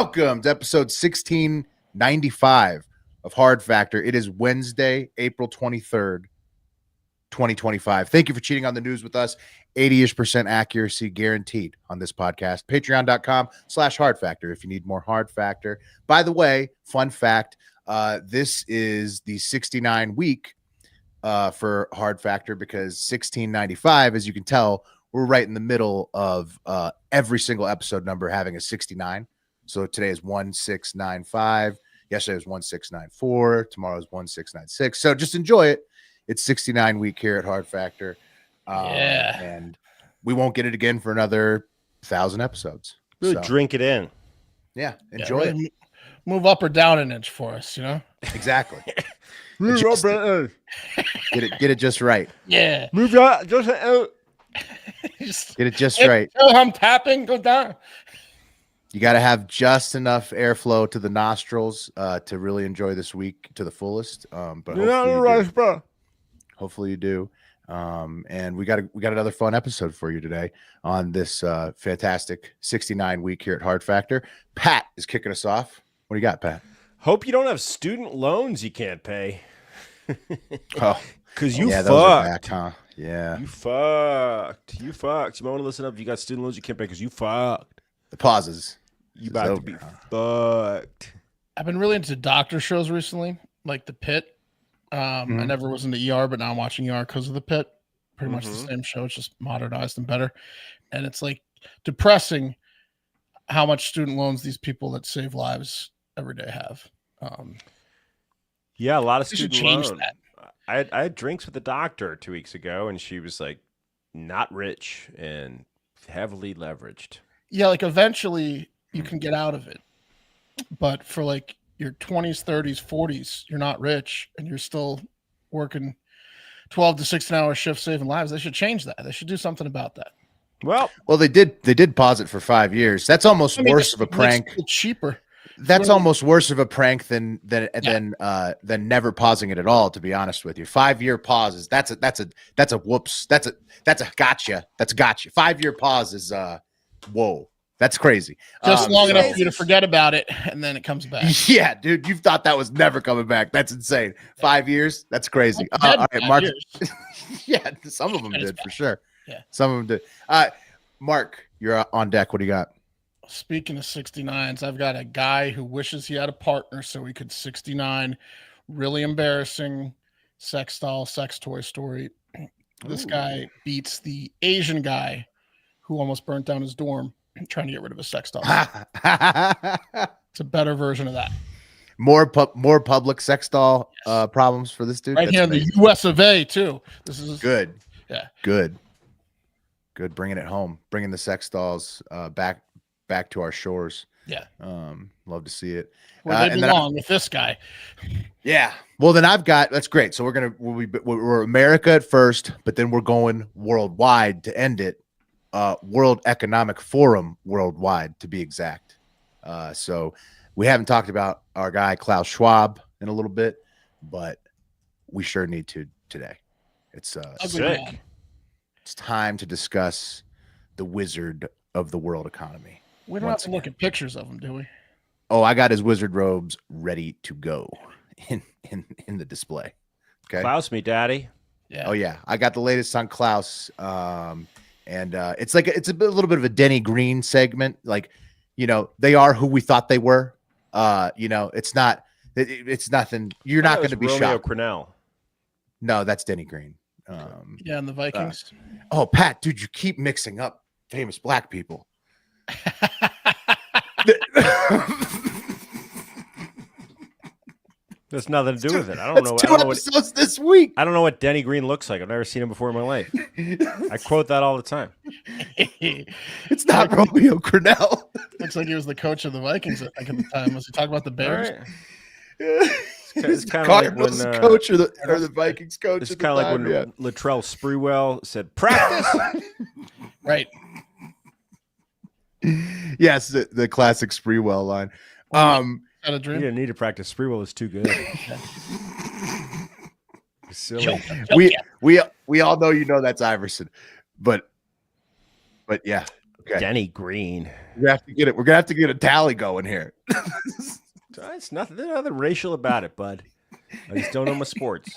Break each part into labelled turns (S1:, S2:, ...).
S1: Welcome to episode 1695 of Hard Factor. It is Wednesday, April 23rd, 2025. Thank you for cheating on the news with us. 80-ish% accuracy guaranteed on this podcast. Patreon.com/Hard Factor if you need more Hard Factor. By the way, fun fact, this is the 69 week for Hard Factor because 1695, as you can tell, we're right in the middle of every single episode number having a 69. So today is 1695. Yesterday was 1694. Tomorrow is 1696. So just enjoy it. It's 69 week here at Hard Factor. And we won't get it again for another 1,000 episodes.
S2: Really
S1: so,
S2: drink it in.
S1: Yeah, enjoy it.
S3: Move up or down an inch for us, you know?
S1: Exactly.
S2: Get
S1: Get it just right.
S3: Yeah.
S2: Move out. Just out.
S1: Get it just right.
S3: I'm tapping, go down.
S1: You got to have just enough airflow to the nostrils to really enjoy this week to the fullest. But hopefully you do. And we got another fun episode for you today on this fantastic 69 week here at Hard Factor. Pat is kicking us off. What do you got, Pat?
S2: Hope you don't have student loans you can't pay.
S1: Oh,
S2: because you
S1: yeah,
S2: fucked.
S1: those are back, huh? Yeah,
S2: you fucked. You fucked. You might want to listen up if you got student loans you can't pay because you fucked.
S1: the pauses.
S2: You about to be fucked.
S3: I've been really into doctor shows recently, like The Pit. I never was into ER, but now I'm watching ER because of The Pit. Pretty much the same show. It's just modernized and better. And it's like depressing how much student loans these people that save lives every day have.
S2: Yeah, a lot of
S3: They should
S2: student
S3: change
S2: loan.
S3: that.
S2: I had drinks with the doctor 2 weeks ago, and she was like, not rich and heavily leveraged.
S3: Yeah, like eventually you can get out of it. But for like your 20s, 30s, 40s, you're not rich and you're still working 12 to 16-hour shifts saving lives. They should change that. They should do something about that.
S2: Well,
S1: they did pause it for 5 years. That's almost worse of a prank.
S3: It's cheaper.
S1: That's almost worse of a prank than never pausing it at all. To be honest with you, 5-year pauses. That's a whoops. That's a gotcha. That's gotcha. 5-year pause is whoa. That's crazy.
S3: Just long enough for you to forget about it, and then it comes back.
S1: Yeah, dude, you thought that was never coming back. That's insane. 5 years. That's crazy. All right, Mark. Yeah, some of them did for sure.
S3: Yeah,
S1: some of them did. Mark, you're on deck. What do you got?
S3: Speaking of 69s, I've got a guy who wishes he had a partner so he could 69. Really embarrassing sex toy story. This guy beats the Asian guy who almost burnt down his dorm trying to get rid of his sex doll. It's a better version of that.
S1: More public sex doll problems for this dude.
S3: Right. That's here crazy. In the US of A too. This is
S1: good.
S3: Yeah.
S1: Good. Bringing it home. Bringing the sex dolls back to our shores.
S3: Yeah.
S1: Love to see it.
S3: Where they belong with this guy.
S1: Yeah. Well, then that's great. So we're America at first, but then we're going worldwide to end it. World Economic Forum worldwide, to be exact. So we haven't talked about our guy Klaus Schwab in a little bit, but we sure need to today. It's
S2: sick.
S1: It's time to discuss the wizard of the world economy.
S3: We don't have to look at pictures of him, do we?
S1: Oh, I got his wizard robes ready to go in the display. Okay.
S2: Klaus me, daddy.
S3: Yeah.
S1: Oh yeah. I got the latest on Klaus. And it's a little bit of a Denny Green segment. Like, they are who we thought they were. It's nothing. You're not going to be
S2: Romeo
S1: shocked.
S2: Cornell.
S1: No, that's Denny Green.
S3: And the Vikings.
S1: Pat, dude, you keep mixing up famous black people.
S2: There's nothing to do with it. I don't know.
S1: Two episodes this week.
S2: I don't know what Denny Green looks like. I've never seen him before in my life. I quote that all the time.
S1: It's not Romeo Cornell.
S3: Looks like he was the coach of the Vikings, I think, at the time. Was he talking about the Bears?
S2: Right. It's kind of
S1: Cardinals
S2: like when
S1: coach or the Vikings coach.
S2: It's kind of like when Latrell Sprewell said, "Practice."
S3: Right.
S1: Yes, the classic Sprewell line.
S3: Had a dream.
S2: You didn't need to practice. Sprewell is too good. Silly.
S1: We all know that's Iverson, but yeah. Okay.
S2: Denny Green.
S1: We're gonna have to get a tally going here.
S2: It's nothing. There's nothing racial about it, bud. I just don't know my sports.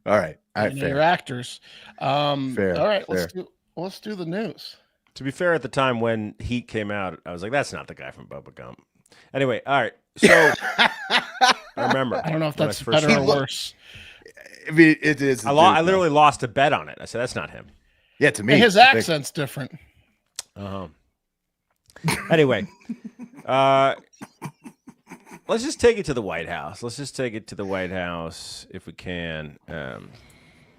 S1: All right.
S3: You're actors.
S1: Fair,
S3: all right,
S1: fair.
S3: let's do the news.
S2: To be fair, at the time when Heat came out, I was like, "That's not the guy from Bubba Gump." Anyway, all right. So I remember.
S3: I don't know if
S2: when
S3: that's
S2: first
S3: better or
S2: saw it.
S3: worse.
S1: I mean, it is.
S2: I literally lost a bet on it. I said, "That's not him."
S1: Yeah, to me,
S3: His accent's different.
S2: Anyway, let's just take it to the White House. Let's just take it to the White House if we can.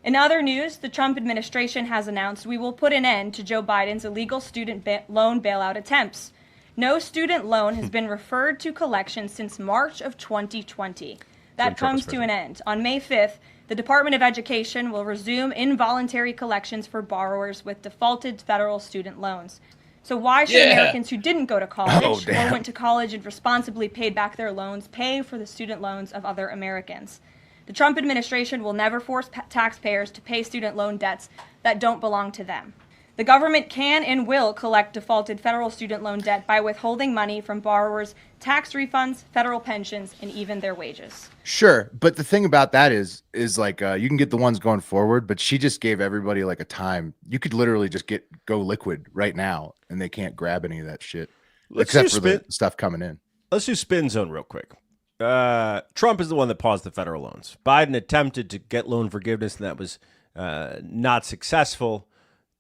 S4: In other news, the Trump administration has announced we will put an end to Joe Biden's illegal student loan bailout attempts. No student loan has been referred to collection since March of 2020. That comes to an end. On May 5th, the Department of Education will resume involuntary collections for borrowers with defaulted federal student loans. So why should Americans who didn't go to college or went to college and responsibly paid back their loans pay for the student loans of other Americans? The Trump administration will never force taxpayers to pay student loan debts that don't belong to them. The government can and will collect defaulted federal student loan debt by withholding money from borrowers, tax refunds, federal pensions, and even their wages.
S1: Sure, but the thing about that is like you can get the ones going forward, but she just gave everybody like a time. You could literally just go liquid right now, and they can't grab any of that shit except for the stuff coming in.
S2: Let's do spin zone real quick. Trump is the one that paused the federal loans. Biden attempted to get loan forgiveness, and that was not successful.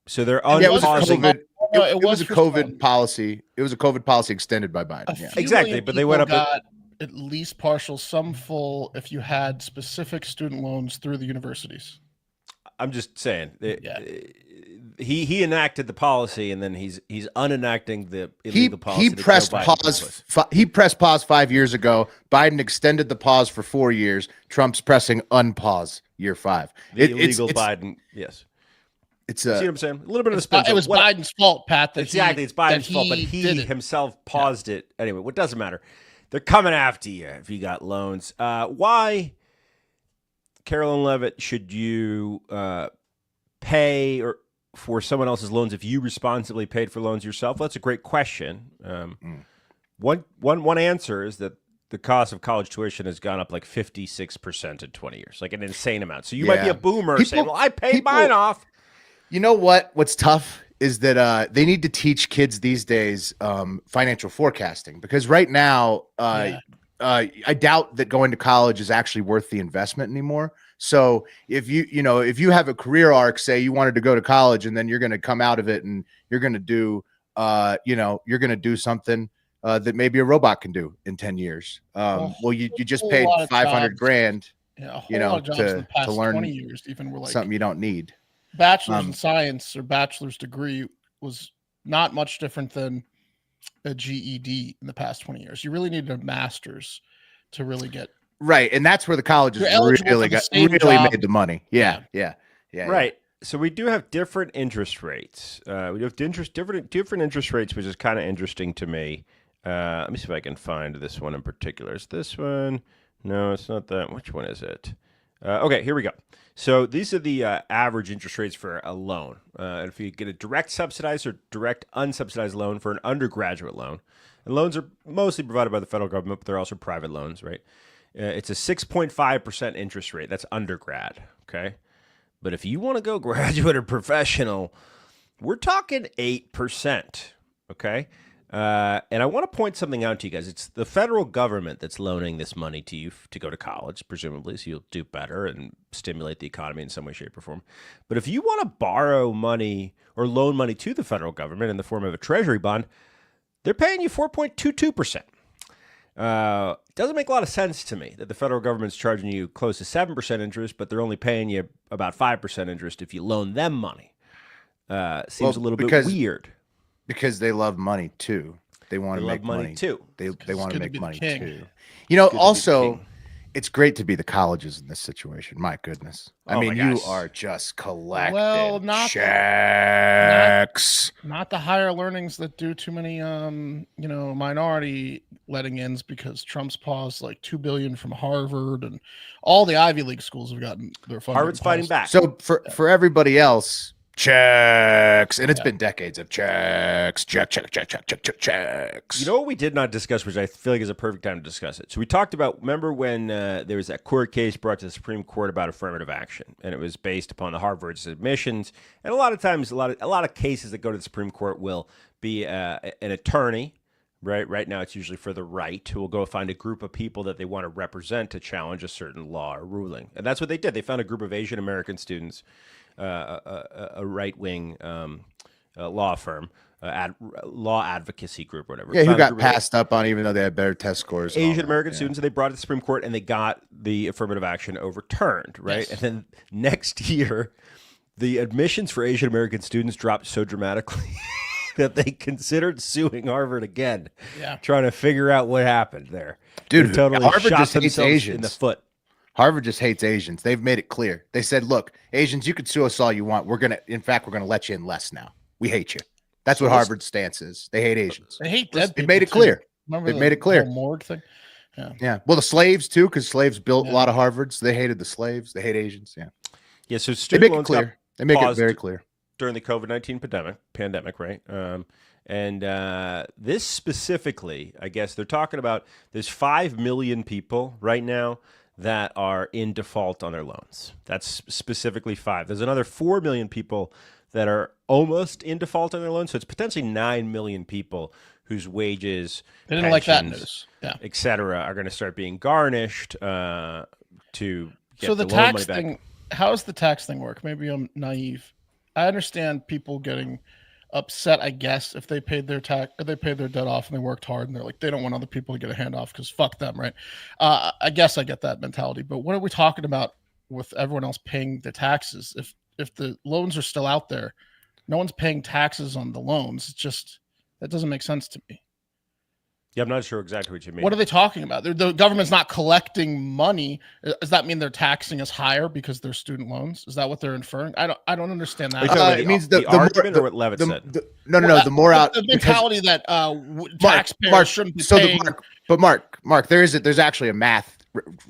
S2: So they're unpausing.
S1: It was a COVID policy. It was a COVID policy extended by Biden. Yeah.
S2: Exactly, but they went up.
S3: Got at least partial, some full, if you had specific student loans through the universities.
S2: I'm just saying. He enacted the policy, and then he's unenacting the illegal policy.
S1: He pressed pause 5 years ago. Biden extended the pause for 4 years. Trump's pressing unpause year 5.
S2: Illegal Biden, yes.
S1: It's
S2: see what I'm saying? A little bit of a spin.
S3: It was Biden's fault, Pat.
S2: Exactly, it's Biden's fault, but he himself paused it. Anyway, what doesn't matter. They're coming after you if you got loans. Why, Carolyn Levitt, should you pay for someone else's loans if you responsibly paid for loans yourself? Well, that's a great question. One answer is that the cost of college tuition has gone up like 56% in 20 years, like an insane amount. So you might be a boomer saying, well, I paid mine off.
S1: You know what? What's tough is that they need to teach kids these days financial forecasting, because right now I doubt that going to college is actually worth the investment anymore. So if you have a career arc, say you wanted to go to college and then you're going to come out of it and you're going to do you're going to do something that maybe a robot can do in 10 years. Well, you just paid $500,000 to learn
S3: 20 years, even were like
S1: something you don't need.
S3: Bachelor's in science or bachelor's degree was not much different than a GED in the past 20 years. You really needed a master's to really get
S1: right, and that's where the colleges really made the money. Yeah.
S2: Right. So we do have different interest rates. We have different interest rates, which is kind of interesting to me. Let me see if I can find this one in particular. Is this one? No, it's not that. Which one is it? Okay, here we go. So these are the average interest rates for a loan. And if you get a direct subsidized or direct unsubsidized loan for an undergraduate loan, and loans are mostly provided by the federal government, but they're also private loans, right? It's a 6.5% interest rate. That's undergrad, okay? But if you want to go graduate or professional, we're talking 8%, okay? And I want to point something out to you guys. It's the federal government that's loaning this money to you to go to college, presumably, so you'll do better and stimulate the economy in some way, shape, or form. But if you want to borrow money or loan money to the federal government in the form of a treasury bond, they're paying you 4.22%. Doesn't make a lot of sense to me that the federal government's charging you close to 7% interest, but they're only paying you about 5% interest if you loan them money. Seems a little bit weird.
S1: Because they love money too. They want to make money
S2: too.
S1: They want to make money too.
S2: It's
S1: also, it's great to be the colleges in this situation. My goodness. I mean, you are just collecting checks.
S3: Not the higher learnings that do too many, minority letting-ins, because Trump's paused like $2 billion from Harvard, and all the Ivy League schools have gotten their funding.
S2: Harvard's fighting back.
S1: So for everybody else, checks, and it's been decades of checks. Checks.
S2: You know what we did not discuss, which I feel like is a perfect time to discuss it. So we talked about, remember when there was that court case brought to the Supreme Court about affirmative action, and it was based upon the Harvard's admissions. And a lot of times, a lot of cases that go to the Supreme Court will be an attorney. Right now, it's usually for the right, who will go find a group of people that they want to represent to challenge a certain law or ruling. And that's what they did. They found a group of Asian American students, a right-wing law firm, law advocacy group, or whatever.
S1: Yeah, who got passed up on even though they had better test scores.
S2: Asian American students, and they brought it to the Supreme Court, and they got the affirmative action overturned, right?
S3: Yes.
S2: And then next year, the admissions for Asian American students dropped so dramatically that they considered suing Harvard again, trying to figure out what happened there.
S1: Dude,
S2: they totally
S1: Harvard
S2: shot
S1: just hates
S2: themselves
S1: Asians
S2: in the foot.
S1: Harvard just hates Asians. They've made it clear. They said, look, Asians, you can sue us all you want. We're going to let you in less now. We hate you. That's what Harvard's stance is. They hate Asians.
S3: They hate dead
S1: They
S3: people,
S1: made it
S3: too.
S1: clear.
S3: Remember
S1: They've made it clear.
S3: whole morgue thing?
S1: Yeah. Well, the slaves too, because slaves built a lot of Harvards. They hated the slaves. They hate Asians. Yeah.
S2: Yeah. So
S1: They
S2: student
S1: make it
S2: loans
S1: clear.
S2: got
S1: They make it
S2: paused
S1: very clear.
S2: during the COVID-19 pandemic, right? And this specifically, I guess they're talking about, there's 5 million people right now that are in default on their loans. That's specifically 5. There's another 4 million people that are almost in default on their loans. So it's potentially 9 million people whose wages,
S3: They didn't like that
S2: pensions,
S3: news. Yeah.
S2: et cetera, are going to start being garnished to get
S3: So the
S2: loan money
S3: tax
S2: back.
S3: thing, how does the tax thing work? Maybe I'm naive. I understand people getting upset, I guess, if they paid their tax, or they paid their debt off and they worked hard and they're like, they don't want other people to get a handoff because fuck them, right? I guess I get that mentality. But what are we talking about with everyone else paying the taxes? If the loans are still out there, no one's paying taxes on the loans. It's just, that doesn't make sense to me.
S2: Yeah, I'm not sure exactly what you mean.
S3: What are they talking about? The government's not collecting money. Does that mean they're taxing us higher because they're student loans? Is that what they're inferring? I don't understand
S2: Are you
S3: that.
S2: talking about
S1: it means the
S2: argument
S1: more-
S2: or what Levitt said?
S1: No.
S3: Well,
S1: The more out
S3: the mentality that taxpayers shouldn't be paying.
S1: Mark, there's actually a math.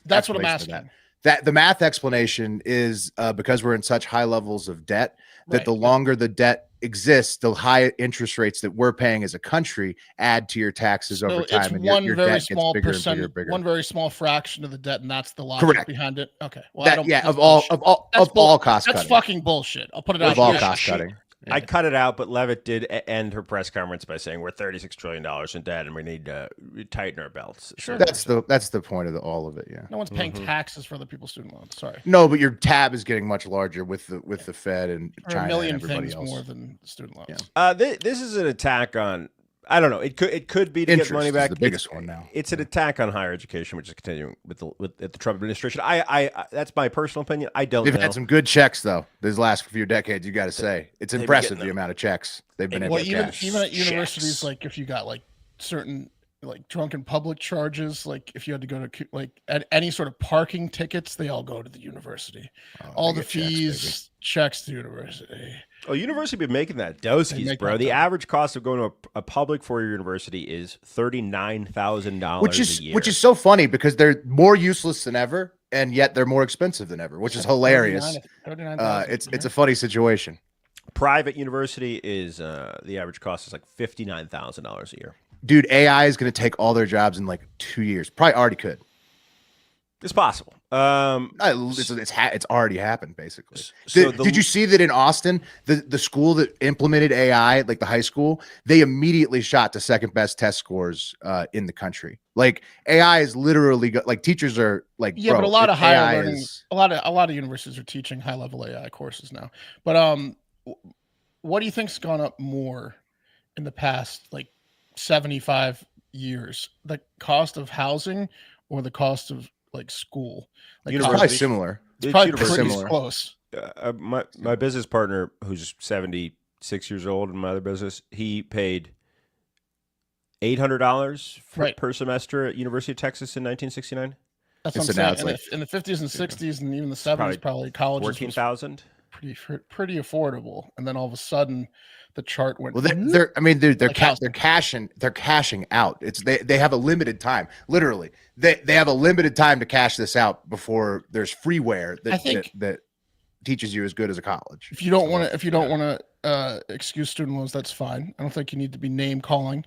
S3: That's what I'm
S1: explanation
S3: asking.
S1: of that the math explanation is because we're in such high levels of debt that
S3: Right.
S1: the longer the debt exists, the higher interest rates that we're paying as a country add to your taxes over time,
S3: it's
S1: and
S3: one
S1: your
S3: very
S1: debt gets
S3: small
S1: bigger
S3: percent,
S1: and bigger.
S3: one very small fraction of the debt, and that's the logic
S1: Correct.
S3: behind it. Okay, well,
S1: That,
S3: that's
S1: of
S3: bullshit.
S1: all cost
S3: That's
S1: cutting.
S3: fucking bullshit. I'll put it out
S1: Of all
S3: there.
S1: cost cutting.
S2: I cut it out, but Levitt did end her press conference by saying we're $36 trillion in debt and we need to tighten our belts.
S3: Sure.
S1: That's the point of all of it. Yeah.
S3: No one's paying taxes for other people's student loans. Sorry,
S1: No, but your tab is getting much larger with the Fed and
S3: or
S1: China
S3: a million
S1: and everybody
S3: things
S1: else.
S3: more than student loans.
S1: Yeah.
S2: This is an attack on. I don't know. It could be to
S1: Interest
S2: get money
S1: is
S2: back.
S1: the biggest one now.
S2: It's an attack on higher education, which is continuing with the Trump administration. I that's my personal opinion. I don't
S1: They've
S2: know.
S1: had some good checks though. These last few decades, you got to say it's
S2: been
S1: impressive
S2: getting
S1: the
S2: them.
S1: amount of checks they've been able
S3: Well,
S1: to
S3: even
S1: cash.
S3: at universities,
S2: Checks.
S3: like if you got like certain like drunken public charges, like if you had to go to like at any sort of parking tickets, they all go to the university. All
S1: they
S3: the
S1: get checks, baby.
S3: fees, checks to the university.
S2: Oh, university been making that
S3: They
S2: doskies,
S3: make
S2: bro.
S3: that
S2: The
S3: dough.
S2: average cost of going to a public four-year university is $39,000 a year.
S1: which is so funny because they're more useless than ever, and yet they're more expensive than ever, which is hilarious.
S3: 39,000.
S1: It's a funny situation.
S2: Private university is the average cost is like $59,000 a year.
S1: Dude, AI is going to take all their jobs in like 2 years. Probably already could.
S2: It's possible.
S1: It's already happened basically.
S2: So
S1: Did you see that in Austin, the school that implemented AI, like the high school, they immediately shot to second best test scores in the country. Like AI is literally like teachers are like,
S3: Yeah,
S1: bro,
S3: but a lot of higher
S1: AI
S3: learning,
S1: is-
S3: a lot of universities are teaching high level AI courses now. But what do you think's gone up more in the past like 75 years? The cost of housing or the cost of like school? Like
S2: University.
S1: probably similar.
S3: it's probably
S2: universities.
S3: pretty
S1: Similar.
S3: close.
S2: My business partner, who's 76 years old in my other business, he paid $800
S3: Right.
S2: per semester at University of Texas in 1969.
S3: That's what
S1: So
S3: I'm
S1: now
S3: saying.
S1: it's
S3: In,
S1: like-
S3: in the 50s and 60s and even the
S2: probably
S3: 70s, probably colleges was
S2: 14,000.
S3: pretty affordable. And then all of a sudden, the chart went.
S1: Well, they're
S3: Like housing.
S1: they're cashing out. It's they have a limited time. Literally, they have a limited time to cash this out before there's freeware.
S3: I think-
S1: that teaches you as good as a college.
S3: If you don't want to, excuse student loans, that's fine. I don't think you need to be name calling.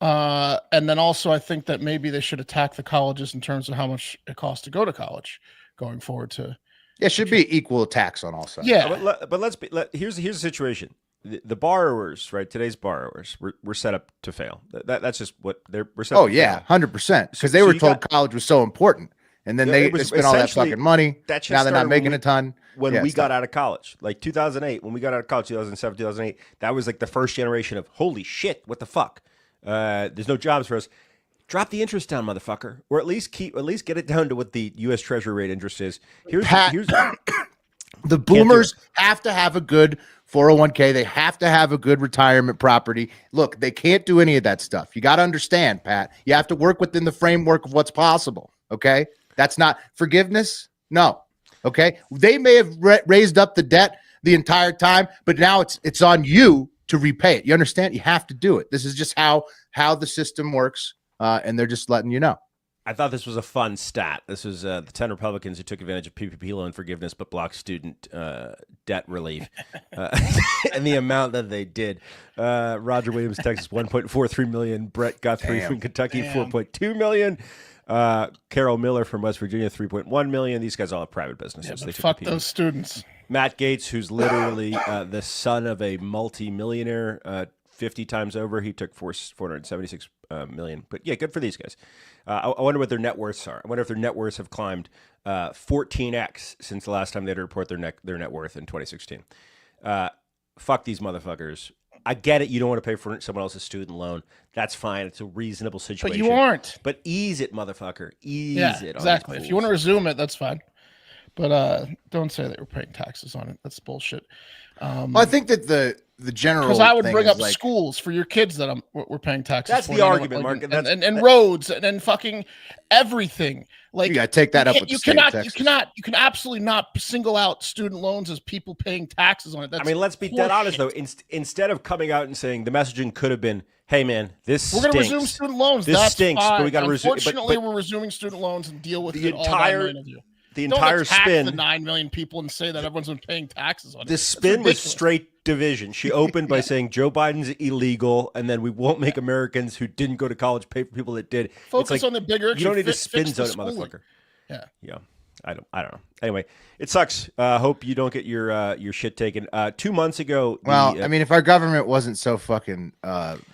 S3: And then also, I think that maybe they should attack the colleges in terms of how much it costs to go to college going forward.
S1: It should be equal tax on all sides.
S3: Yeah,
S2: but here's the situation. The borrowers, right? Today's borrowers, we're set up to fail. That's just what we're set up.
S1: Oh yeah, 100%. Because they were told college was so important, and then they spent all that fucking money. Now they're not making a ton.
S2: When we got out of college, like 2008, when we got out of college, 2007, 2008, that was like the first generation of holy shit, what the fuck? There's no jobs for us. Drop the interest down, motherfucker, or at least get it down to what the U.S. Treasury rate interest is. Here's
S1: the boomers have to have a good 401k. They have to have a good retirement property. Look, they can't do any of that stuff. You got to understand, Pat. You have to work within the framework of what's possible. Okay, that's not forgiveness. No. Okay, they may have raised up the debt the entire time, but now it's on you to repay it. You understand? You have to do it. This is just how the system works, and they're just letting you know.
S2: I thought this was a fun stat. This was the 10 Republicans who took advantage of PPP loan forgiveness but blocked student debt relief. And the amount that they did. Roger Williams, Texas, 1.43 million. Brett Guthrie from Kentucky, 4.2 million. Carol Miller from West Virginia, 3.1 million. These guys all have private businesses.
S3: Yeah,
S2: they
S3: fuck those students.
S2: Matt Gaetz, who's literally the son of a multi-millionaire 50 times over. He took 476 million. But yeah, good for these guys. I wonder what their net worths are. I wonder if their net worths have climbed 14x since the last time they had to report their net worth in 2016. Fuck these motherfuckers. I get it. You don't want to pay for someone else's student loan. That's fine. It's a reasonable situation.
S3: But you aren't.
S2: But ease it, motherfucker. Ease it.
S3: Exactly. If you want to resume it, that's fine. But don't say that you're paying taxes on it. That's bullshit.
S1: Well, I think that the general,
S3: because I would bring up schools for your kids that we're paying taxes.
S2: That's
S3: for.
S2: The argument, Mark.
S3: And roads and fucking everything. Like
S1: you got to take that up with the state of Texas.
S3: You can absolutely not single out student loans as people paying taxes on it. That's
S2: let's be dead honest though. Instead of coming out and saying the messaging could have been, "Hey man, we're
S3: going to resume student loans.
S2: This
S3: That's
S2: stinks,
S3: fine.
S2: but we got to resume."
S3: Unfortunately, we're resuming student loans and deal with
S2: the
S3: it
S2: entire. The entire
S3: Don't attack
S2: spin,
S3: the 9 million people, and say that everyone's been paying taxes on it.
S2: The spin was straight division. She opened by saying Joe Biden's illegal, and then we won't make Americans who didn't go to college pay for people that did.
S3: Focus on the bigger.
S2: You don't need to spin zone it, motherfucker. Yeah. I don't know. Anyway, it sucks. Hope you don't get your shit taken. 2 months ago.
S1: If our government wasn't so fucking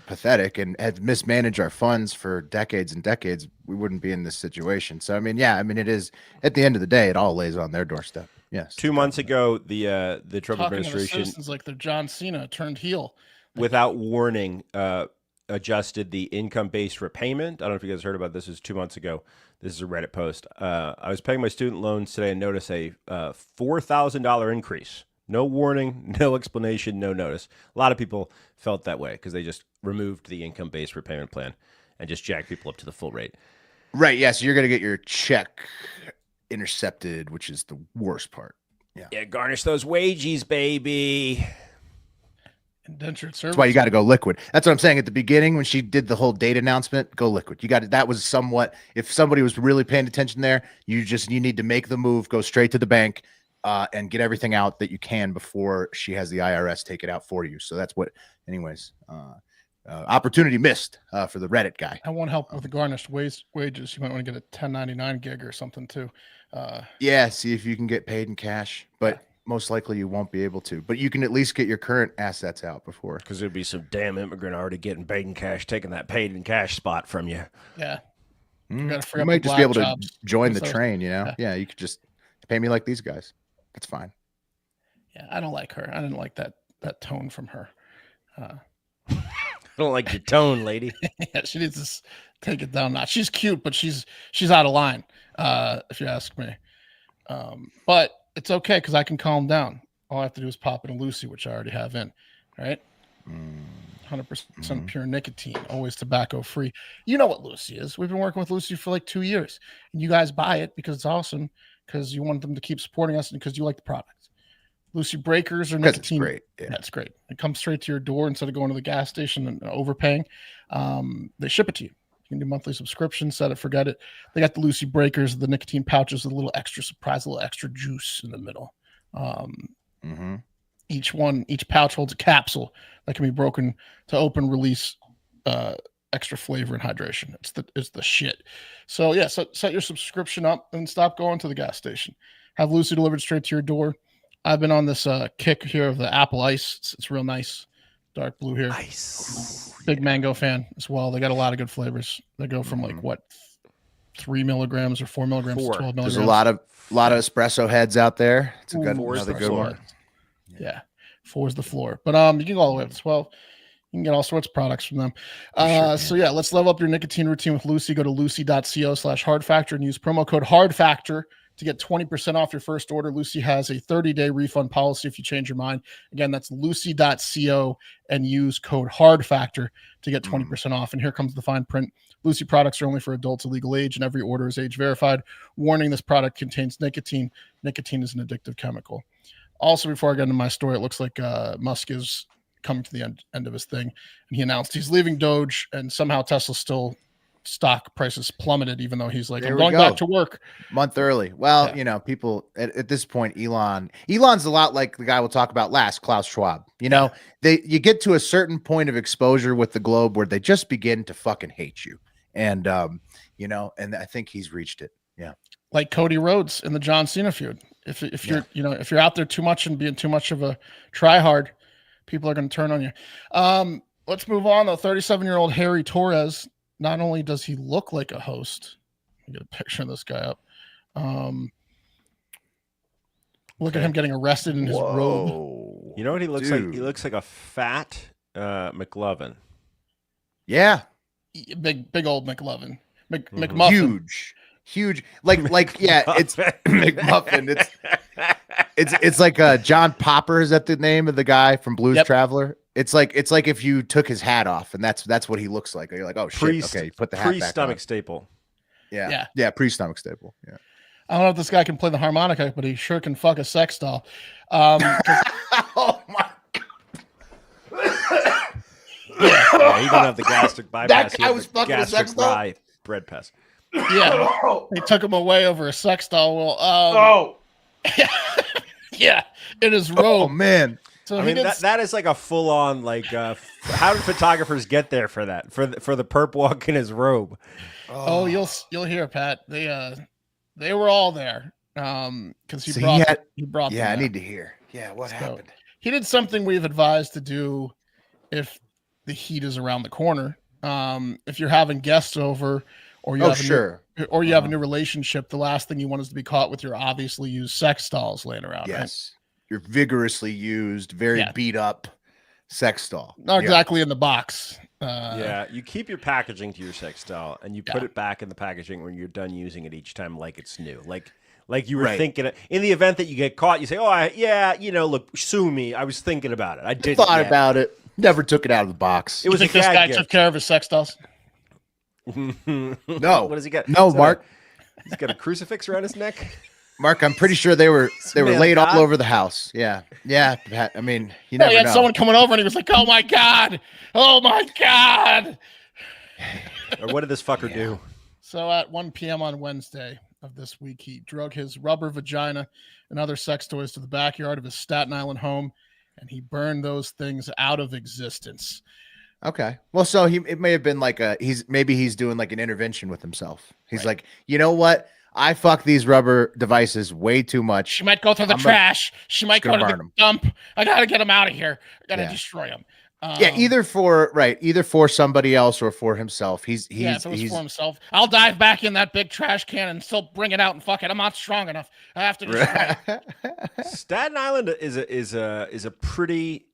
S1: pathetic and had mismanaged our funds for decades and decades, we wouldn't be in this situation. So it is at the end of the day, it all lays on their doorstep. Yes.
S2: 2 months ago, the Trump
S3: Talking
S2: administration,
S3: to the citizens like they're John Cena turned heel,
S2: without warning, adjusted the income-based repayment. I don't know if you guys heard about this. This is 2 months ago. This is a Reddit post. I was paying my student loans today and noticed a $4,000 increase. No warning, no explanation, no notice. A lot of people felt that way because they just removed the income-based repayment plan and just jacked people up to the full rate.
S1: Right. Yeah. So you're going to get your check intercepted, which is the worst part.
S2: Yeah. Garnish those wages, baby.
S3: Indentured service.
S1: That's why you got to go liquid. That's what I'm saying at the beginning when she did the whole date announcement. Go liquid. That was somewhat. If somebody was really paying attention there, you need to make the move. Go straight to the bank and get everything out that you can before she has the IRS take it out for you. So that's what. Anyways, opportunity missed for the Reddit guy.
S3: I want help with the garnished wages. You might want to get a 1099 gig or something too.
S1: See if you can get paid in cash, but. Most likely you won't be able to, but you can at least get your current assets out before.
S2: Because there'd be some damn immigrant already getting paid in cash, taking that paid in cash spot from you.
S3: Yeah.
S1: You might just be able to join the train, Yeah, you could just pay me like these guys. That's fine.
S3: Yeah, I don't like her. I didn't like that tone from her.
S2: I don't like your tone, lady.
S3: Yeah, she needs to take it down. Not. She's cute, but she's out of line, if you ask me. But it's okay because I can calm down. All I have to do is pop in a Lucy, which I already have in, right? 100% pure nicotine, always tobacco free. You know what Lucy is. We've been working with Lucy for like 2 years. And you guys buy it because it's awesome, because you want them to keep supporting us and because you like the product. Lucy breakers or nicotine.
S1: It's great. Yeah.
S3: That's great. It comes straight to your door instead of going to the gas station and overpaying. They ship it to you. You can do monthly subscription, set it, forget it. They got the Lucy breakers, the nicotine pouches, with a little extra surprise, a little extra juice in the middle. Each pouch holds a capsule that can be broken to open, release extra flavor and hydration. It's the shit. So yeah, set your subscription up and stop going to the gas station. Have Lucy delivered straight to your door. I've been on this kick here of the apple ice. It's real nice, dark blue here.
S2: Nice.
S3: Big mango fan as well. They got a lot of good flavors. They go from like what 3 milligrams or 4 milligrams to 12 milligrams.
S1: There's a lot of espresso heads out there. It's a another good one.
S3: Yeah, 4 is the floor, but you can go all the way up to 12. You can get all sorts of products from them. So yeah, let's level up your nicotine routine with Lucy. Go to lucy.co/hardfactor and use promo code hardfactor to get 20% off your first order. Lucy has a 30-day refund policy if you change your mind. Again, that's lucy.co and use code hardfactor to get 20% off. And here comes the fine print. Lucy products are only for adults of legal age, and every order is age verified. Warning, this product contains nicotine. Nicotine is an addictive chemical. Also, before I get into my story, it looks like Musk is coming to the end of his thing, and he announced he's leaving Doge, and somehow Tesla still stock prices plummeted, even though he's like, I'm going back to work
S1: month early. Well, you know, people at this point, Elon's a lot like the guy we'll talk about last, Klaus Schwab. You know, you get to a certain point of exposure with the globe where they just begin to fucking hate you. And, you know, and I think he's reached it. Yeah.
S3: Like Cody Rhodes in the John Cena feud. If you're, you know, if you're out there too much and being too much of a try hard, people are going to turn on you. Let's move on though. 37-year-old Harry Torres. Not only does he look like a host, let me get a picture of this guy up. Look at him getting arrested in his robe.
S2: You know what he looks like? He looks like a fat McLovin.
S3: Yeah. Big old McLovin. McMuffin.
S1: Huge. Like yeah, it's McMuffin. It's like John Popper. Is that the name of the guy from Blues Traveler? It's like if you took his hat off, and that's what he looks like. You're like, oh shit, okay, you put the hat back on.
S2: Pre-stomach staple.
S1: Yeah, pre-stomach staple. Yeah.
S3: I don't know if this guy can play the harmonica, but he sure can fuck a sex doll.
S1: Oh my
S2: god. Yeah, he didn't have the gastric bypass.
S1: That guy was fucking a sex doll.
S2: Bread pass.
S3: Yeah, they took him away over a sex doll. Well, yeah, in his robe.
S1: Oh man.
S3: So
S2: I mean, that is like a full-on like. How did photographers get there for that? For the perp walk in his robe?
S3: Oh, you'll hear, Pat. They were all there because he brought.
S1: Yeah, I need to hear. Yeah, what happened?
S3: He did something we've advised to do if the heat is around the corner. If you're having guests over, or you have a new relationship, the last thing you want is to be caught with your obviously used sex dolls laying around.
S1: Yes.
S3: Right?
S1: Your vigorously used, very beat up sex doll.
S3: Not exactly in the box.
S2: You keep your packaging to your sex doll, and you put it back in the packaging when you're done using it each time, like it's new. Like you were thinking. In the event that you get caught, you say, look, sue me. I was thinking about it. I did
S1: thought about it. Never took it out of the box.
S3: It was this guy took care of his sex dolls.
S1: No.
S2: What does he get?
S1: No, Mark.
S2: He's got a crucifix around his neck.
S1: Mark, I'm pretty sure they were laid all over the house. Yeah. I mean, you never know.
S3: He had someone coming over and he was like, "Oh my god, oh my god."
S2: Or what did this fucker do?
S3: So at 1 p.m. on Wednesday of this week, he drug his rubber vagina and other sex toys to the backyard of his Staten Island home, and he burned those things out of existence.
S1: Okay. Well, so it may have been like he's doing like an intervention with himself. He's like, you know what? I fuck these rubber devices way too much.
S3: She might go through the trash. She might go to the dump. I got to get them out of here. I got to destroy them.
S1: Either for somebody else or for himself. If it was
S3: for himself, I'll dive back in that big trash can and still bring it out and fuck it. I'm not strong enough. I have to destroy it.
S2: Staten Island is a pretty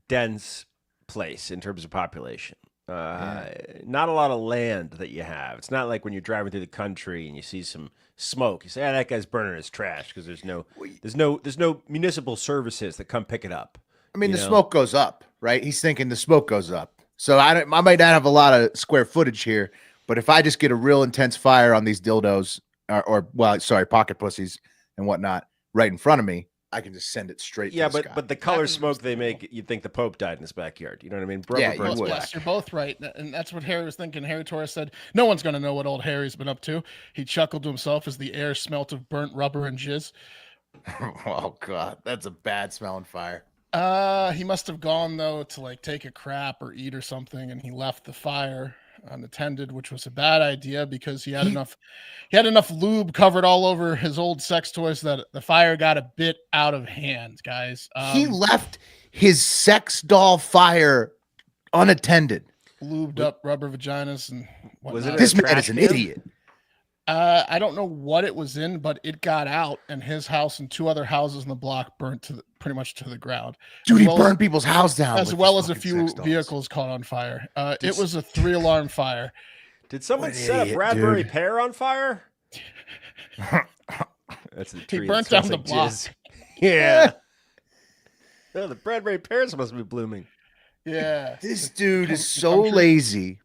S2: dense place in terms of population. Not a lot of land that you have. It's not like when you're driving through the country and you see some smoke. You say, that guy's burning his trash because there's no municipal services that come pick it up.
S1: I mean, smoke goes up, right? He's thinking the smoke goes up. So I might not have a lot of square footage here, but if I just get a real intense fire on these dildos pocket pussies and whatnot right in front of me, I can just send it straight.
S2: Yeah, but the color smoke they make, you'd think the Pope died in his backyard. You know what I mean?
S3: Yes, you're both right, and that's what Harry was thinking. Harry Torres said, "No one's going to know what old Harry's been up to." He chuckled to himself as the air smelt of burnt rubber and jizz.
S1: Oh God, that's a bad smelling fire.
S3: He must have gone though to like take a crap or eat or something, and he left the fire unattended, which was a bad idea because he had enough lube covered all over his old sex toys that the fire got a bit out of hand, guys.
S1: He left his sex doll fire unattended.
S3: Lubed up rubber vaginas and whatnot.
S2: Was it
S1: This man
S2: trash
S1: is an
S2: can?
S1: idiot.
S3: I don't know what it was in, but it got out, and his house and 2 other houses in the block burnt pretty much to the ground.
S1: Dude,
S3: As
S1: he
S3: well
S1: burned people's house down.
S3: as
S1: with
S3: well
S1: his
S3: as a
S1: fucking
S3: few
S1: sex dolls.
S3: vehicles caught on fire. It was a 3-alarm fire.
S2: Did someone
S1: What an
S2: set a
S1: idiot,
S2: Bradbury
S1: dude.
S2: pear on fire? That's the
S3: He
S2: tree.
S3: burnt
S2: that smells
S3: down the
S2: like
S3: block.
S2: jizz. Yeah. No, the Bradbury pears must be blooming.
S3: Yeah.
S1: This dude
S3: Come-
S1: is so
S3: come true.
S1: lazy.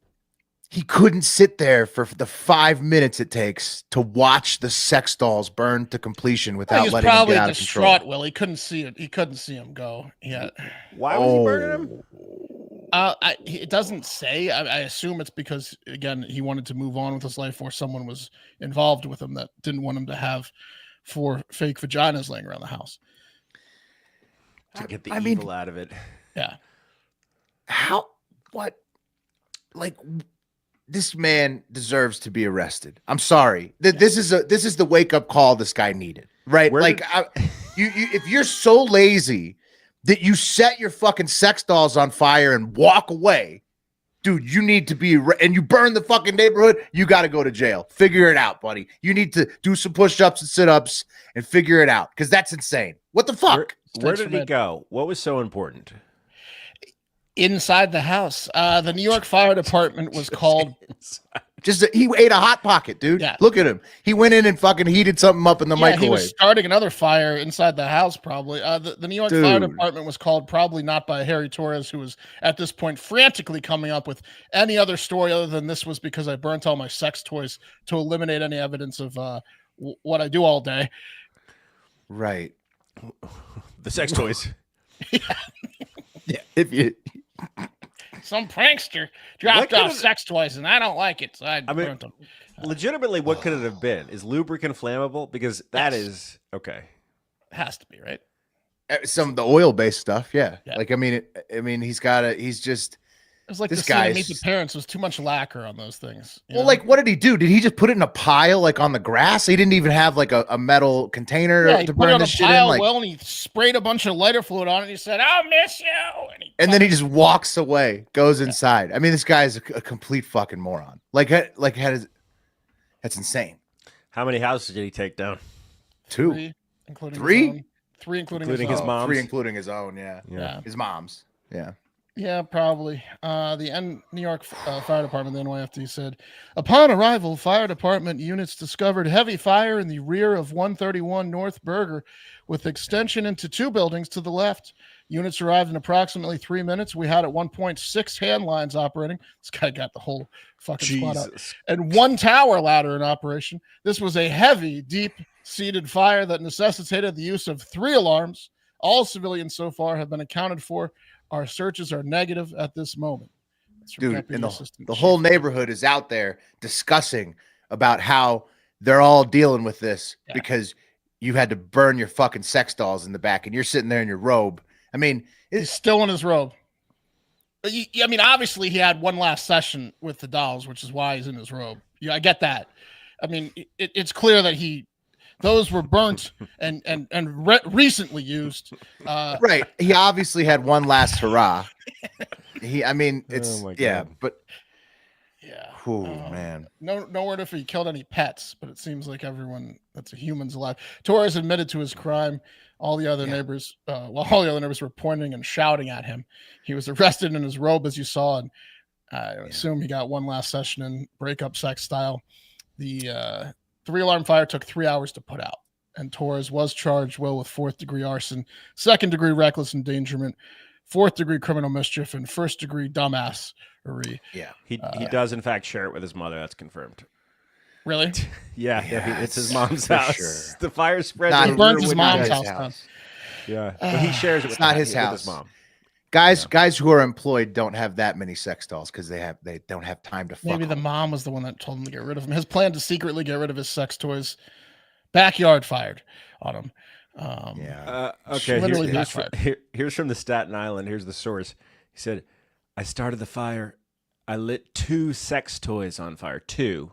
S1: He couldn't sit there for the 5 minutes it takes to watch the sex dolls burn to completion
S3: He
S1: without
S3: was
S1: letting him
S3: probably
S1: get out of
S3: distraught,
S1: control.
S3: Will. He couldn't see it. He couldn't see him go. Yeah.
S2: Why was he burning him?
S3: It doesn't say. I assume it's because, again, he wanted to move on with his life, or someone was involved with him that didn't want him to have 4 fake vaginas laying around the house.
S2: To get the
S1: I mean-
S2: evil out of it.
S3: Yeah.
S1: How? What? Like, this man deserves to be arrested. I'm sorry. This is the wake up call this guy needed, right?
S2: Where
S1: Like, if you're so lazy that you set your fucking sex dolls on fire and walk away, dude, you need to be and you burn the fucking neighborhood. You got to go to jail. Figure it out, buddy. You need to do some push-ups and sit-ups and figure it out, because that's insane. What the fuck?
S2: Where
S3: Thanks
S2: did
S3: for
S2: he
S3: that.
S2: go? What was so important?
S3: Inside the house, the New York Fire Department was called.
S1: Just he ate a hot pocket, dude.
S3: Yeah.
S1: Look at him. He went in and fucking heated something up in the
S3: He
S1: microwave.
S3: was starting another fire inside the house, probably. The New York Fire
S1: Dude.
S3: Department was called, probably not by Harry Torres, who was at this point frantically coming up with any other story other than this was because I burnt all my sex toys to eliminate any evidence of what I do all day.
S1: Right.
S2: The sex toys.
S1: Yeah. If you
S3: Some prankster dropped
S2: What
S3: off
S2: could've-
S3: sex toys, and I don't like it, so I
S2: I mean-
S3: burnt them.
S2: Legitimately, what could it have been? Is lubricant flammable? Because that
S3: Yes.
S2: is okay.
S3: Has to be, right?
S1: some of the oil-based stuff, yeah.
S3: Yeah.
S1: Like, he's just
S3: It was like
S1: This
S3: the scene in Meet
S1: guy's-
S3: the Parents was too much lacquer on those things. you
S1: well,
S3: know?
S1: like, what did he do? Did he just put it in a pile, like on the grass? He didn't even have like a metal container
S3: yeah, he
S1: to
S3: put it
S1: burn
S3: on a
S1: this shit
S3: pile,
S1: in. Like,
S3: and he sprayed a bunch of lighter fluid on it. And he said, "I'll miss you,"
S1: and then he just walks away, goes inside. I mean, this guy's a complete fucking moron. That's insane.
S2: How many houses did he take down?
S1: 2,
S3: Three, including
S1: Three?
S3: his own. 3, including
S2: His
S3: own.
S2: mom.
S1: 3
S2: Mom's?
S1: including his own. Yeah,
S3: Yeah.
S1: his mom's. Yeah.
S3: Yeah, probably. The New York Fire Department, the NYFD, said, upon arrival, fire department units discovered heavy fire in the rear of 131 North Berger with extension into 2 buildings to the left. Units arrived in approximately 3 minutes. We had at one point 6 hand lines operating. This guy got the whole fucking squad out.
S2: Jesus.
S3: And 1 tower ladder in operation. This was a heavy, deep-seated fire that necessitated the use of 3 alarms. All civilians so far have been accounted for. Our searches are negative at this moment. That's from
S1: Dude,
S3: Deputy
S1: and
S3: Assistant
S1: the
S3: Chief.
S1: whole neighborhood is out there discussing about how they're all dealing with this
S3: Yeah.
S1: because you had to burn your fucking sex dolls in the back and you're sitting there in your robe. I mean,
S3: He's still in his robe. I mean, obviously, he had one last session with the dolls, which is why he's in his robe. Yeah, I get that. I mean, it's clear that those were burnt and recently used.
S1: right. He obviously had one last hurrah. It's,
S2: Oh my
S1: yeah,
S2: God.
S1: but,
S3: Yeah.
S1: oh, man.
S3: No word if he killed any pets, but it seems like everyone that's a human's alive. Torres admitted to his crime. All the other neighbors, all the other neighbors were pointing and shouting at him. He was arrested in his robe, as you saw, and I assume he got one last session in breakup sex style. The 3-alarm fire took 3 hours to put out, and Torres was charged with 4th-degree arson, 2nd-degree reckless endangerment, 4th-degree criminal mischief, and 1st-degree dumbassery.
S1: Yeah.
S2: He does in fact share it with his mother. That's confirmed.
S3: Really?
S2: Yeah,
S1: Yeah,
S2: it's his mom's
S1: for
S2: house.
S1: sure.
S2: The fire spread.
S1: Not-
S2: to
S3: He
S2: the
S3: burnt
S2: rear
S3: his
S2: window.
S3: mom's
S1: Not his
S3: house down.
S2: Yeah, but he shares it with
S1: It's not
S2: the-
S1: his
S2: with
S1: house.
S2: his mom.
S1: Guys who are employed don't have that many sex dolls because they don't have time to fuck.
S3: Maybe the
S1: them.
S3: mom was the one that told him to get rid of him. His plan to secretly get rid of his sex toys, backyard fired on him.
S1: Yeah.
S2: Okay,
S3: Literally
S2: here's from the Staten Island. Here's the source. He said, I started the fire. I lit 2 sex toys on fire. 2.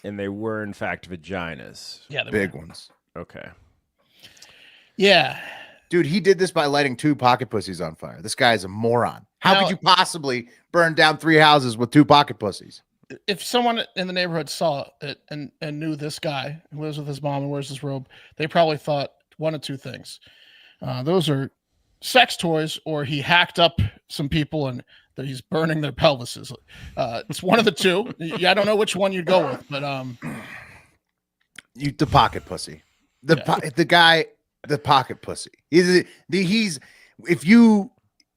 S2: And they were, in fact, vaginas.
S3: Yeah, they
S1: Big
S3: were.
S1: ones.
S2: Okay.
S3: Yeah.
S1: Dude, he did this by lighting 2 pocket pussies on fire. This guy is a moron. How could you possibly burn down 3 houses with 2 pocket pussies?
S3: If someone in the neighborhood saw it and knew this guy who lives with his mom and wears his robe, they probably thought one of 2 things. Those are sex toys, or he hacked up some people and that he's burning their pelvises. It's one of the 2. Yeah, I don't know which one you'd go with, but
S1: the pocket pussy. The guy, the pocket pussy. He's if you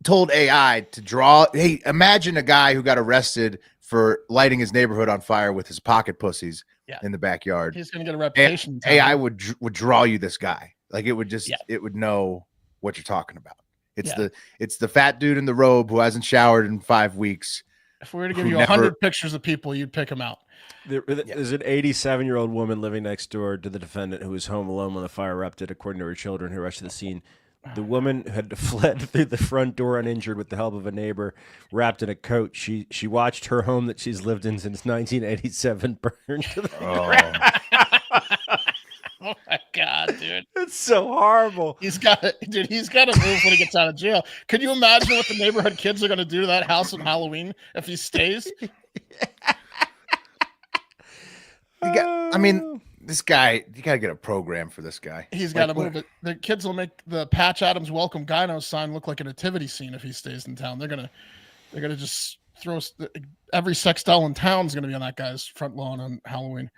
S1: told AI to draw, hey, imagine a guy who got arrested for lighting his neighborhood on fire with his pocket pussies in the backyard.
S3: He's going to get a reputation.
S1: AI would draw you this guy. Like it would just it would know what you're talking about. It's the fat dude in the robe who hasn't showered in 5 weeks.
S3: If we were to give you 100 pictures of people, you'd pick them out.
S2: There's an 87-year-old woman living next door to the defendant who was home alone when the fire erupted, according to her children who rushed to the scene. The woman had fled through the front door uninjured with the help of a neighbor wrapped in a coat. She watched her home that she's lived in since 1987 burn to the ground.
S3: Oh my God, dude.
S2: It's so horrible.
S3: He's got to move when he gets out of jail. Could you imagine what the neighborhood kids are going to do to that house on Halloween if he stays?
S1: This guy, you got to get a program for this guy.
S3: He's got to move it. The kids will make the Patch Adams Welcome Gyno sign look like a nativity scene if he stays in town. They're gonna just throw every sex doll in town is gonna be on that guy's front lawn on Halloween.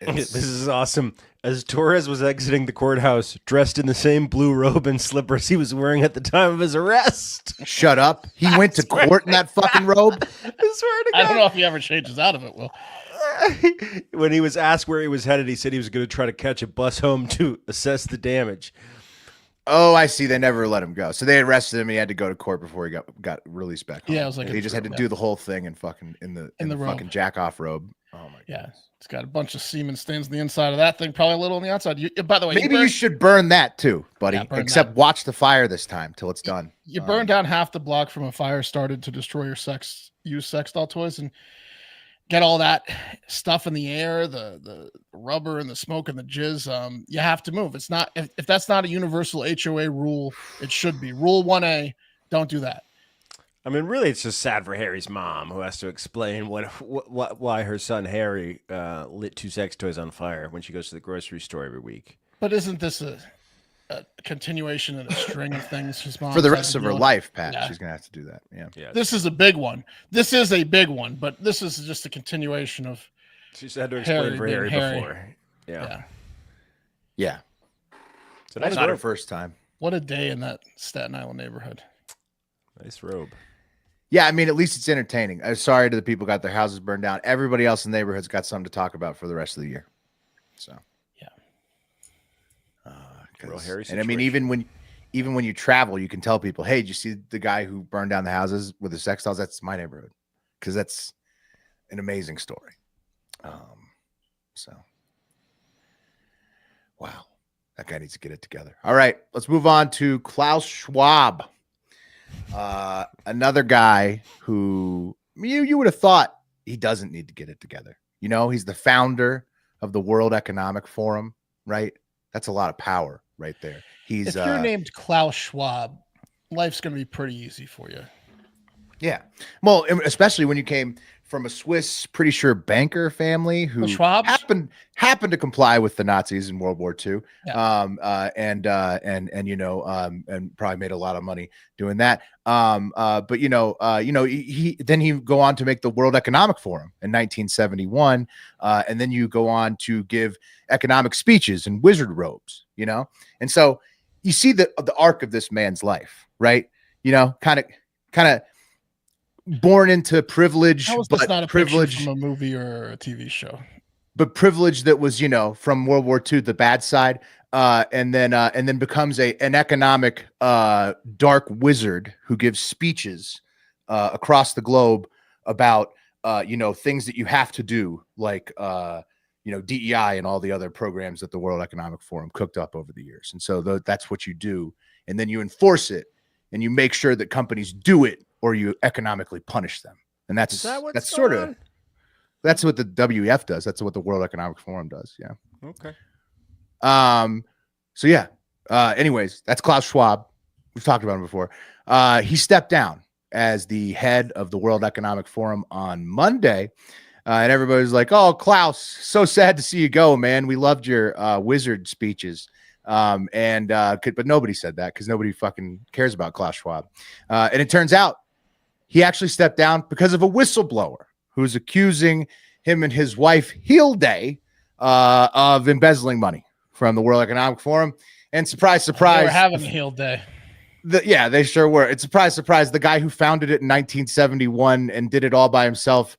S2: This is awesome. As Torres was exiting the courthouse, dressed in the same blue robe and slippers he was wearing at the time of his arrest.
S1: Shut up. He went to court in that fucking robe?
S2: I swear to God.
S3: I don't know if he ever changes out of it, Will.
S2: When he was asked where he was headed, he said he was going to try to catch a bus home to assess the damage.
S1: Oh, I see. They never let him go. So they arrested him. He had to go to court before he got released back home.
S3: Yeah, it was like
S1: he just had to do the whole thing in the fucking jack off robe. Oh my God.
S3: It's got a bunch of semen stains on the inside of that thing, probably a little on the outside. By the way,
S1: maybe you should burn that too, buddy. Except watch the fire this time till it's done.
S3: You burn down half the block from a fire started to destroy your used sex doll toys and get all that stuff in the air, the rubber and the smoke and the jizz. You have to move. It's not if that's not a universal HOA rule, it should be. Rule 1A, don't do that.
S2: I mean, really, it's just sad for Harry's mom, who has to explain why her son Harry lit 2 sex toys on fire when she goes to the grocery store every week.
S3: But isn't this a continuation of a string of things his mom
S1: for the rest of her life, Pat? She's gonna have to do that. Yeah.
S3: This is a big one. This is a big one, but this is just a continuation of.
S2: She's had to explain for Harry before.
S1: Yeah.
S2: So that's
S1: not her first time.
S3: What a day in that Staten Island neighborhood.
S2: Nice robe.
S1: Yeah, I mean, at least it's entertaining. I'm sorry to the people who got their houses burned down. Everybody else in the neighborhood's got something to talk about for the rest of the year. So,
S2: real Harry
S1: and I mean, even when you travel, you can tell people, "Hey, did you see the guy who burned down the houses with the sex dolls? That's my neighborhood," because that's an amazing story. So, wow, that guy needs to get it together. All right, let's move on to Klaus Schwab. Another guy who you would have thought he doesn't need to get it together. You know, he's the founder of the World Economic Forum, right? That's a lot of power right there.
S3: If you're named Klaus Schwab, life's going to be pretty easy for you.
S1: Yeah. Well, especially when you came from a Swiss, pretty sure banker family who happened to comply with the Nazis in World War II, and probably made a lot of money doing that. But he go on to make the World Economic Forum in 1971, and then you go on to give economic speeches in wizard robes, and so you see the arc of this man's life, right? Kind of. Born into privilege,
S3: but not a privilege from a movie or a TV show,
S1: but privilege that was, from World War II, the bad side, and then becomes an economic dark wizard who gives speeches across the globe about things that you have to do, like DEI and all the other programs that the World Economic Forum cooked up over the years. And so that's what you do. And then you enforce it and you make sure that companies do it or you economically punish them. And that's what the WEF does. That's what the World Economic Forum does. Yeah.
S2: Okay.
S1: So yeah. Anyways, that's Klaus Schwab. We've talked about him before. He stepped down as the head of the World Economic Forum on Monday. And everybody's like, "Oh, Klaus, so sad to see you go, man. We loved your wizard speeches." But nobody said that because nobody fucking cares about Klaus Schwab. And it turns out he actually stepped down because of a whistleblower who's accusing him and his wife Hilde of embezzling money from the World Economic Forum. And surprise, surprise,
S3: they were having a Hilde.
S1: Yeah, they sure were. It's surprise, surprise. The guy who founded it in 1971 and did it all by himself.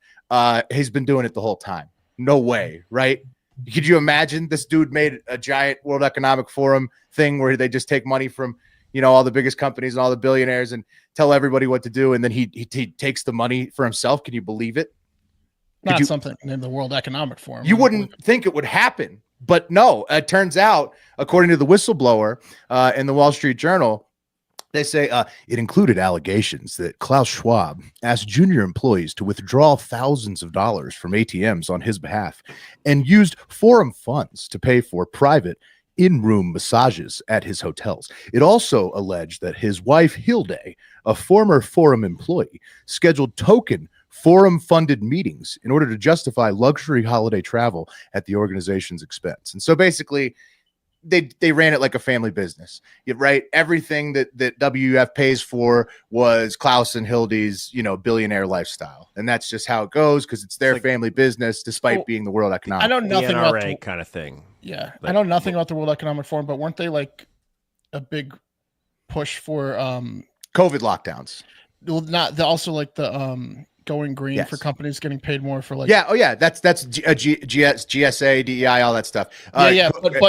S1: He's been doing it the whole time. No way, right? Could you imagine this dude made a giant World Economic Forum thing where they just take money from, all the biggest companies and all the billionaires and tell everybody what to do, and then he takes the money for himself? Can you believe it?
S3: Not something in the World Economic Forum.
S1: You wouldn't think it would happen, but no. It turns out, according to the whistleblower in the Wall Street Journal, they say it included allegations that Klaus Schwab asked junior employees to withdraw thousands of dollars from ATMs on his behalf and used forum funds to pay for private in-room massages at his hotels. It also alleged that his wife, Hilde, a former forum employee, scheduled token forum-funded meetings in order to justify luxury holiday travel at the organization's expense. And so basically, they ran it like a family business, right? Everything that WEF pays for was Klaus and Hilde's, billionaire lifestyle, and that's just how it goes because it's their family business, despite being the World Economic.
S3: I know nothing about the
S2: kind of thing.
S3: Yeah, I know nothing about the World Economic Forum, but weren't they like a big push for
S1: COVID lockdowns?
S3: Well, not also like the going green for companies getting paid more for like
S1: that's GSA, DEI, all that stuff.
S3: But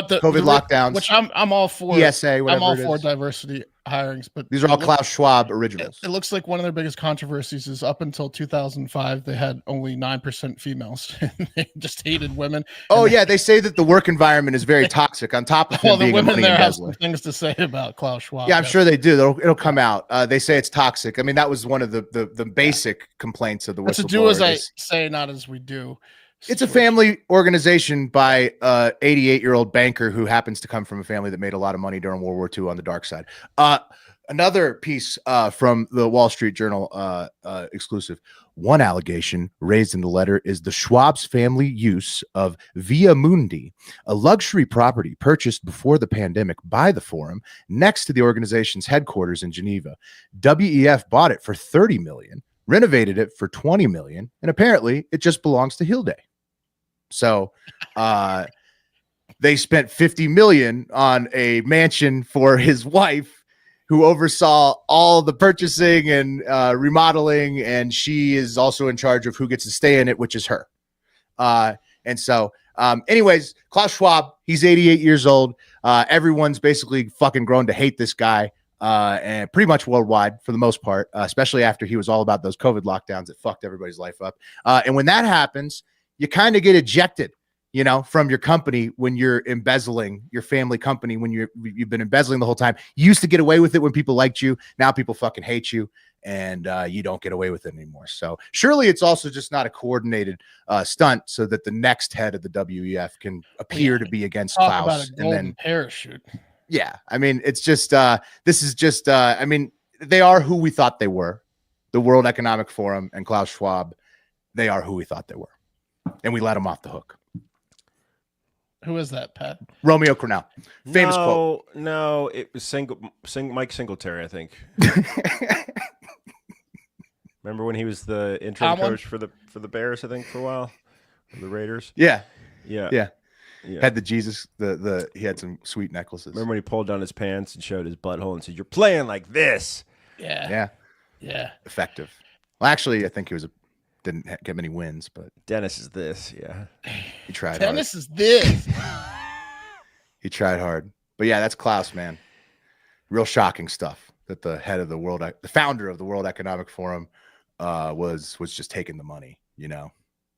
S3: the
S1: COVID lockdowns,
S3: which I'm all for.
S1: ESA, whatever.
S3: I'm all for diversity hirings, but
S1: these are all Klaus Schwab originals.
S3: It looks like one of their biggest controversies is up until 2005 they had only 9% females. They just hated women.
S1: They say that the work environment is very toxic. On top of him being
S3: the women there have
S1: some
S3: things to say about Klaus Schwab.
S1: Yeah, I'm sure they do. It'll come out. They say it's toxic. I mean, that was one of the basic complaints of the whistleblower.
S3: To do as I say, not as we do.
S1: It's a family organization by an 88-year-old banker who happens to come from a family that made a lot of money during World War II on the dark side. Another piece from the Wall Street Journal exclusive. One allegation raised in the letter is the Schwab's family use of Via Mundi, a luxury property purchased before the pandemic by the forum next to the organization's headquarters in Geneva. WEF bought it for $30 million, renovated it for $20 million, and apparently it just belongs to Hilde. So they spent $50 million on a mansion for his wife, who oversaw all the purchasing and remodeling, and she is also in charge of who gets to stay in it, which is her. Anyways, Klaus Schwab, he's 88 years old. Everyone's basically fucking grown to hate this guy, and pretty much worldwide for the most part, especially after he was all about those COVID lockdowns that fucked everybody's life up. And when that happens, you kind of get ejected, from your company when you're embezzling, your family company, when you've been embezzling the whole time. You used to get away with it when people liked you. Now people fucking hate you, and you don't get away with it anymore. So surely it's also just not a coordinated stunt so that the next head of the WEF can appear to be against Klaus.
S3: About a golden parachute.
S1: Yeah, I mean, it's just this is just I mean, they are who we thought they were. The World Economic Forum and Klaus Schwab, they are who we thought they were, and we let them off the hook.
S3: Who is that, Pat?
S1: Romeo Cornell. Famous quote.
S2: No, it was Mike Singletary, I think. Remember when he was the interim coach for the Bears, I think, for a while? For the Raiders?
S1: Yeah.
S2: Yeah.
S1: Had the Jesus, he had some sweet necklaces.
S2: Remember when he pulled down his pants and showed his butthole and said, "You're playing like this."
S3: Yeah.
S1: Effective. Well, actually, I think he didn't get many wins, but
S2: Dennis is this. Yeah.
S1: He tried
S3: Dennis
S1: hard.
S3: is this.
S1: He tried hard. But yeah, that's Klaus, man. Real shocking stuff that the head of the founder of the World Economic Forum was just taking the money,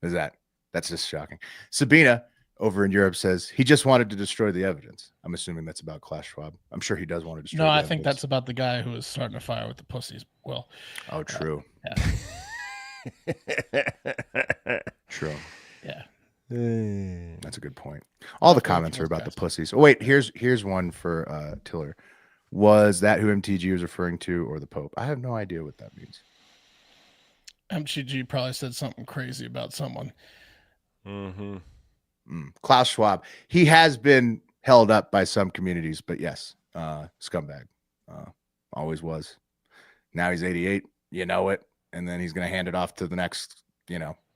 S1: That's just shocking. Sabina, over in Europe says he just wanted to destroy the evidence. I'm assuming that's about Klaus Schwab. I'm sure he does want to destroy.
S3: No,
S1: the
S3: I think
S1: evidence.
S3: that's about the guy who was starting a fire with the pussies. Well,
S1: Oh, true. True.
S3: yeah.
S1: That's a good point. All the comments are about the pussies. Oh, wait, here's one for Tiller. Was that who MTG was referring to, or the Pope? I have no idea what that means.
S3: MTG probably said something crazy about someone.
S1: Klaus Schwab. He has been held up by some communities, but yes, scumbag. Always was. Now he's 88. You know it, and then he's going to hand it off to the next,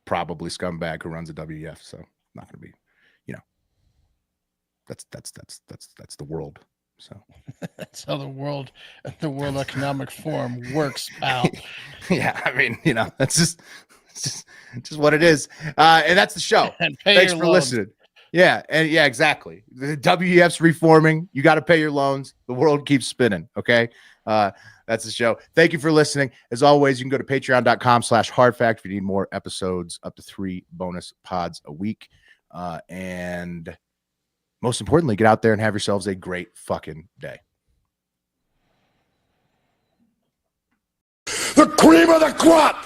S1: probably scumbag who runs a WEF. So not going to be, that's the world. So
S3: that's how the World Economic Forum works, pal.
S1: Yeah, I mean, that's just what it is. And that's the show. Thanks for listening. Yeah, and yeah, exactly. The WEF's reforming. You got to pay your loans. The world keeps spinning. Okay. That's the show. Thank you for listening. As always, you can go to patreon.com/hardfact if you need more episodes, up to 3 bonus pods a week. And most importantly, get out there and have yourselves a great fucking day.
S5: The cream of the crop!